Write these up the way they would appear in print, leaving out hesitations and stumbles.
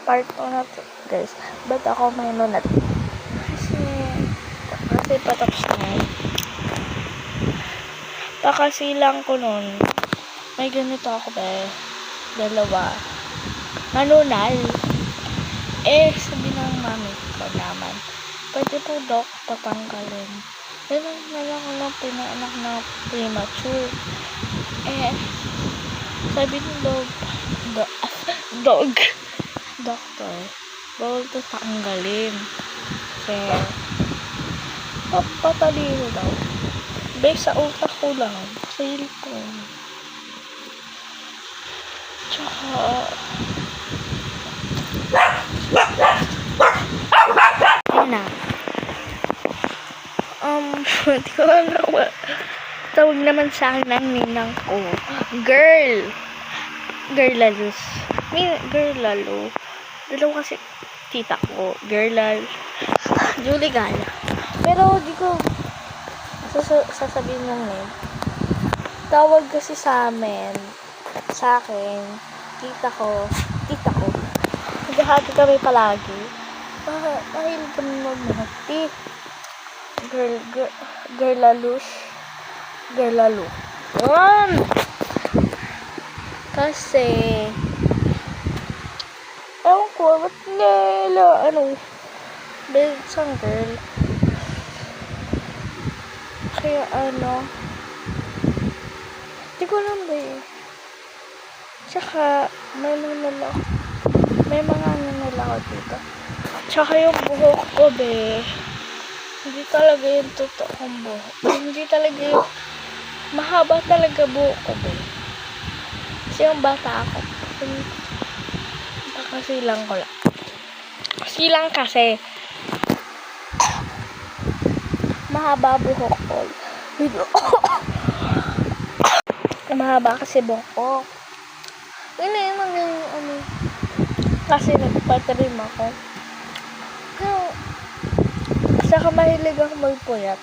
part 2 na to, guys. Ba't ako may lunat? Kasi patapos na. Pakasilang ko nun. May ganito ako dalawa. Manunal. Sabi ng mami ko naman, pwede po dok patanggalin. Ganun na lang ako ng pinaanak na premature. Sabi ng doctor, bawal to tanggalin. Kasi, patalino daw. Based sa utak ko lang, cellphone. Tsaka, ayun na. Di ko alam. Tawag naman sa akin ng ninang ko. Girl lalus. Girl lalo. Dalawa kasi tita ko. Girl lalo. Julie Gala. Pero di ko sasabihin ng name. Tawag kasi sa amin, sa akin, tita ko. Naghahati kami palagi. Mahilig kami magmahati. Girl lalo. Kasi, ewan ko, ba't nila, isang girl. Kaya di ko alam Tsaka, may mga nanala ako dito. Tsaka yung buhok ko, hindi talaga yung totoong buhok. Hindi talaga yung, mahaba talaga buhok ko, Kasi yung bata ako, kasilang ko lang. Silang kasi, mahaba buhok ko. Mahaba kasi buhok ko. Kasi nagpatrim ako. Saka mahilig ako magpuyat.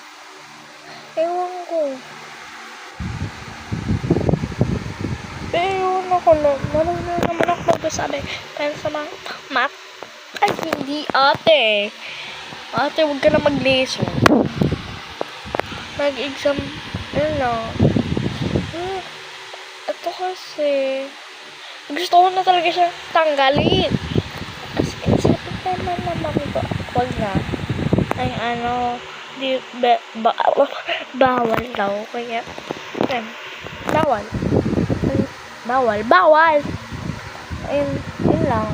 Ewan ko. Pero marunong naman ako magsasabi. Pero sa mga math, ay hindi ate. Ate, huwag ka na mag-lesson. Mag-exam, ito kasi, gusto ko na talaga siya tanggalin. As in, sabi naman na mami ko, huwag na. Ay, bawal daw. Kaya, bawal. Ayun lang.